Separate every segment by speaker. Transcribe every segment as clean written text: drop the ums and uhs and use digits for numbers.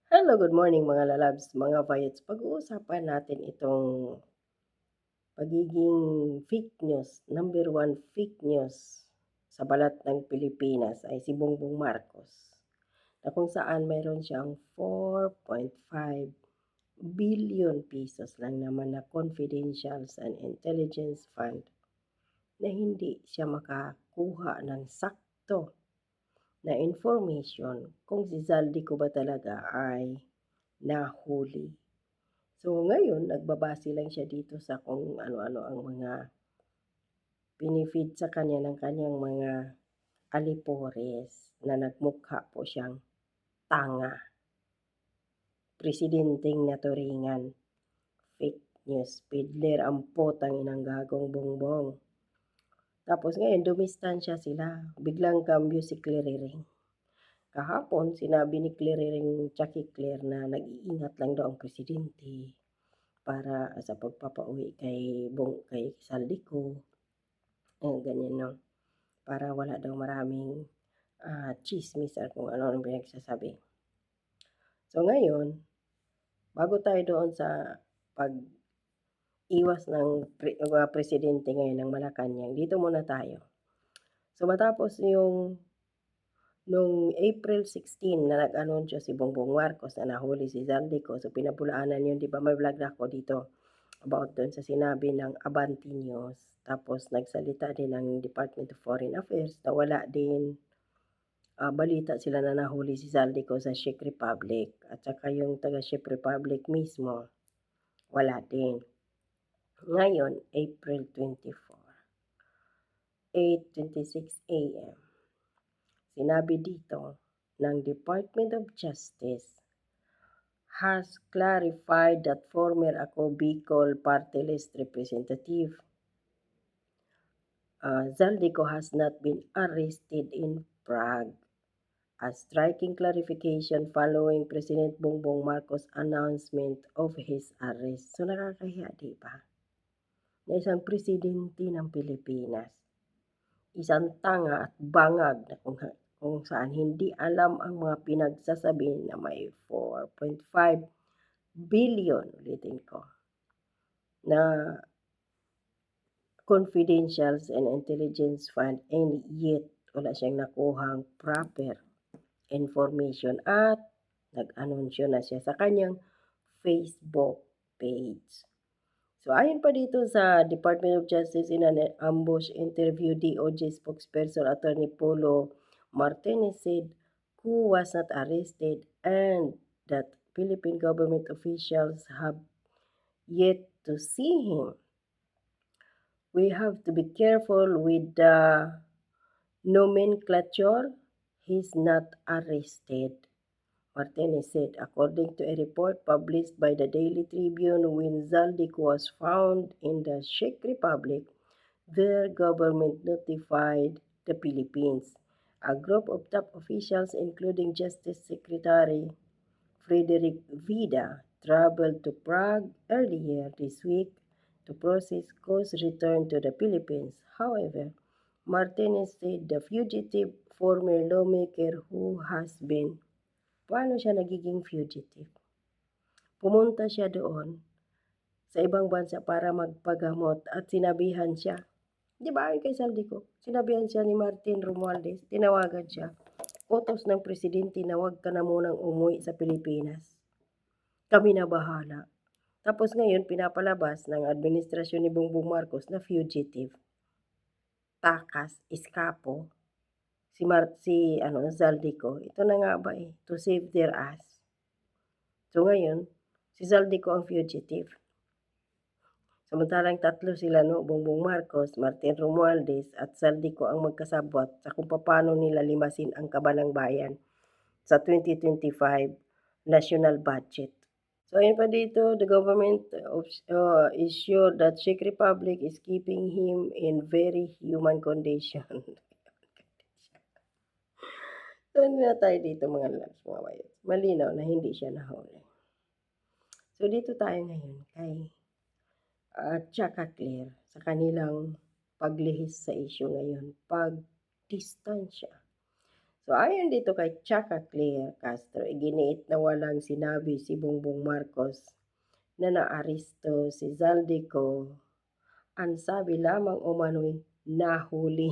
Speaker 1: Hello, good morning mga lalabs, mga viots. Pag-uusapan natin itong pagiging fake news. Number one fake news sa balat ng Pilipinas ay si Bongbong Marcos, na kung saan mayroon siyang 4.5 billion pesos lang naman na confidential and intelligence fund na hindi siya makakuha ng sakto na information kung si Zaldico ba talaga ay nahuli. So ngayon nagbabase lang siya dito sa kung ano-ano ang mga pinifeed sa kanya ng kanyang mga alipores na nagmukha po siyang tanga, presidenteng naturingan, fake news peddler ang putang inang gagong Bongbong. Tapos ngayon dumistansya sila, biglang kambyo si Clariring. Kahapon sinabi ni Clariring Chucky Claire na nag-iingat lang daw ang presidente para sa pagpapauwi kay Saldico, ganyan 'no, para wala daw maraming, tsismis at kung ano-anong pinagsasabi. So ngayon, bago tayo doon sa pag-iwas ng presidente ngayon ng Malacanang, dito muna tayo. So matapos nung April 16 na nag-anunsyo si Bongbong Marcos na nahuli si Zaldico, so pinabulaanan yun, 'di ba may vlog na ako dito about doon sa sinabi ng Abante News. Tapos nagsalita din ng Department of Foreign Affairs na wala din balita sila na nahuli si Zaldico sa Czech Republic. At saka yung taga Czech Republic mismo, wala din. Ngayon, April 24, 8:26 a.m. Sinabi dito ng Department of Justice has clarified that former Ako Bicol Party List Representative Zaldico has not been arrested in Prague. A striking clarification following President Bongbong Marcos' announcement of his arrest. So nakakahiya, di ba? Na isang presidente ng Pilipinas, isang tanga at bangag na kung saan hindi alam ang mga pinagsasabi na may 4.5 billion, ulitin ko, na confidential and intelligence fund and yet wala siyang nakuhang proper information at nag-anunsyo na siya sa kanyang Facebook page. So ayon pa dito sa Department of Justice in an ambush interview, DOJ spokesperson Attorney Polo Martinez said who was not arrested and that Philippine government officials have yet to see him. We have to be careful with the nomenclature. He's not arrested, Martinez said, according to a report published by the Daily Tribune. When Zaldico was found in the Czech Republic, their government notified the Philippines. A group of top officials, including Justice Secretary Frederick Vida, traveled to Prague earlier this week to process Co's return to the Philippines. However, Martinez said the fugitive former lawmaker who has been paano siya nagiging fugitive? Pumunta siya doon sa ibang bansa para magpagamot at sinabihan siya. Di ba ayon kay Saldico, sinabihan siya ni Martin Romualdez, tinawagan siya. Utos ng presidente na huwag ka na munang umuwi sa Pilipinas. Kami na bahala. Tapos ngayon, pinapalabas ng administrasyon ni Bongbong Marcos na fugitive. Takas, iskapo, si Zaldico. Ito na nga ba to save their ass. So ngayon, si Zaldico ang fugitive. Samantalang tatlo sila, no, Bongbong Marcos, Martin Romualdez at Zaldico ang magkasabwat sa kung paano nila limasin ang kaban ng bayan sa 2025 national budget. So ayun pa dito, the government is sure that Czech Republic is keeping him in very human condition. So ano na tayo dito mga loves, mga bayot. Malinaw na hindi siya nahuli. So dito tayo ngayon kay Chaka Claire sa kanilang paglihis sa issue ngayon, pagdistansya. So ayon dito kay Chaka Claire Castro, iginiit na walang sinabi si Bongbong Marcos na naaresto si Zaldico. Ang sabi lamang umano'y nahuli.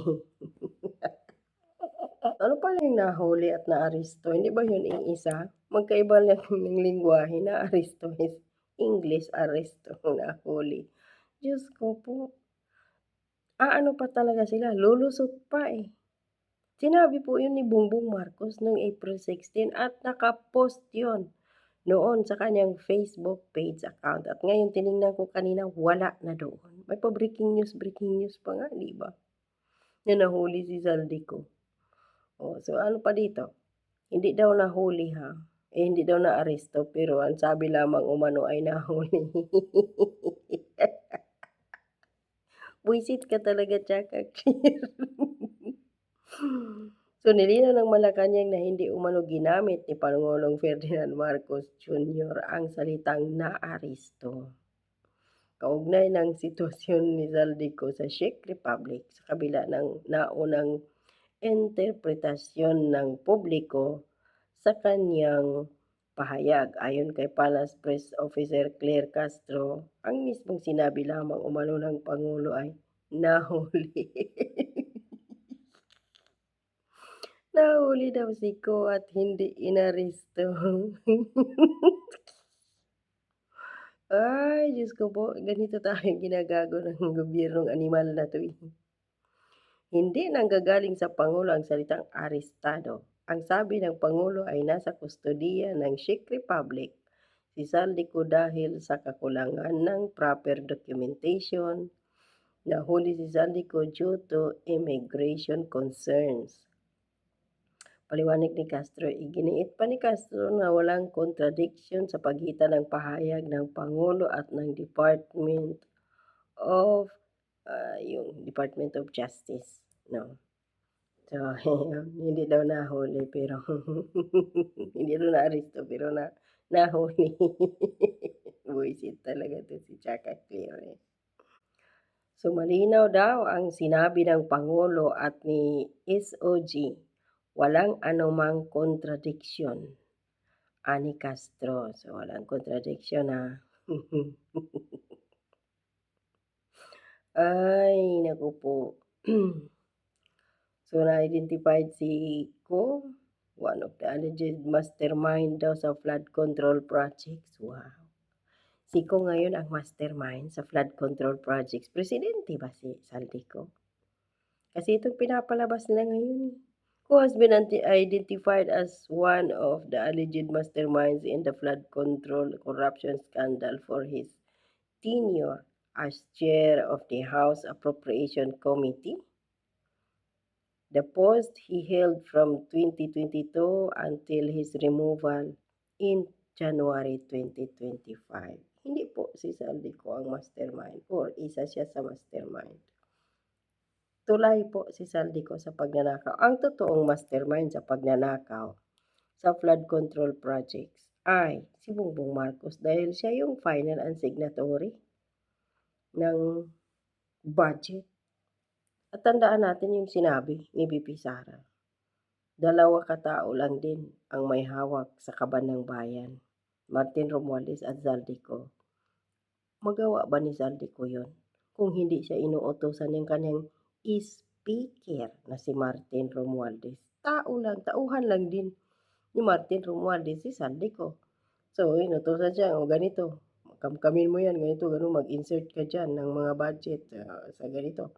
Speaker 1: Ano pala yung nahuli at naaresto? Hindi ba yun iisa? Magkaiba lang ng lingwahe. Naaresto is English, aresto, nahuli. Diyos ko po. Ano pa talaga sila? Lulusot pa eh. Sinabi po yun ni Bongbong Marcos noong April 16 at nakapost yun noon sa kanyang Facebook page account. At ngayon tiningnan ko kanina, wala na doon. May pa breaking news pa nga, di ba? Na nahuli si Zaldico. So ano pa dito? Hindi daw nahuli ha. Hindi daw naaresto pero ang sabi lamang umano ay nahuli. Buisit ka talaga, Chaka Clear. So nilinaw ng Malacanang na hindi umano ginamit ni Pangulong Ferdinand Marcos Jr. ang salitang naaresto. Kaugnay ng sitwasyon ni Zaldico sa Czech Republic sa kabila ng naunang interpretasyon ng publiko sa kanyang pahayag. Ayon kay Palace Press Officer Claire Castro, ang mismong sinabi lamang umano ng Pangulo ay nahuli. Nahuli daw si Ko at hindi inaresto. Ay, Diyos ko po, ganito tayong ginagago ng gobyernong animal na 'to, eh. Hindi nanggagaling sa Pangulo ang salitang arestado. Ang sabi ng Pangulo ay nasa kustodiya ng Czech Republic si Zaldico dahil sa kakulangan ng proper documentation. Nahuli si Zaldico due to immigration concerns. Paliwanag ni Castro, iginiit pa ni Castro na walang contradiction sa pagitan ng pahayag ng Pangulo at ng Department of Justice, no. So, hindi daw nahuli pero hindi daw naaresto pero nahuli. Buwisit talaga 'to si Chaka Clear, eh. So malinaw daw ang sinabi ng Pangulo at ni SOG, walang anumang kontradiksyon, ani Castro. So walang kontradiksyon ha. Ay, naku po. So na-identified si Ko, one of the alleged mastermind daw sa flood control projects. Wow. Si Ko ngayon ang mastermind sa flood control projects. Presidente ba si Zaldico? Kasi itong pinapalabas nila ngayon, who has been identified as one of the alleged masterminds in the flood control corruption scandal for his tenure as chair of the House Appropriation Committee. The post he held from 2022 until his removal in January 2025. Hindi po si Zaldico ang mastermind or isa siya sa mastermind. Tulay po si Zaldico sa pagnanakaw. Ang totoong mastermind sa pagnanakaw sa flood control projects ay si Bongbong Marcos dahil siya yung final and signatory ng budget. At tandaan natin yung sinabi ni VP Sara. 2 katao lang din ang may hawak sa kaban ng bayan, Martin Romualdez at Zaldico. Magawa ba ni Zaldico yun kung hindi siya inuutosan ng kanyang speaker na si Martin Romualdez? Tauhan lang din ni Martin Romualdez si Zaldico. So, inutosan siya, ganito, kamkamin mo yan, ganito, mag-insert ka dyan ng mga budget sa ganito.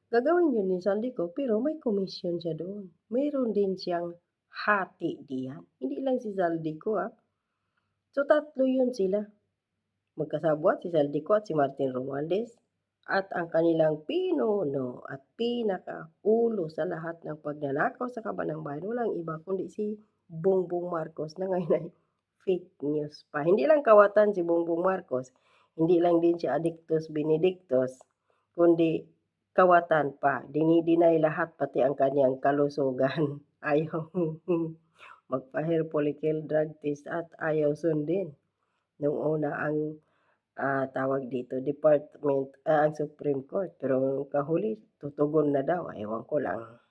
Speaker 1: Gagawin yun ni Zaldico pero may commission siya doon. Mayroon din siyang hati diyan. Hindi lang si Zaldico So, 3 yun sila. Magkasabwat si Zaldico at si Martin Romualdez at ang kanilang pinuno at pinakaulo sa lahat ng pagnanakaw sa kaban ng bayan, walang iba kundi si Bongbong Marcos na ngayon ay fake news pa. Hindi lang kawatan si Bongbong Marcos, hindi lang din siya Adictus Benedictus, kundi kawatan pa. Dinidinay lahat pati ang kanyang kalusugan. Ayaw magpa-hair follicle drug test at ayaw sundin nung una ang tawag dito, ang Supreme Court. Pero kahuli, tutugon na daw. Ewan ko lang.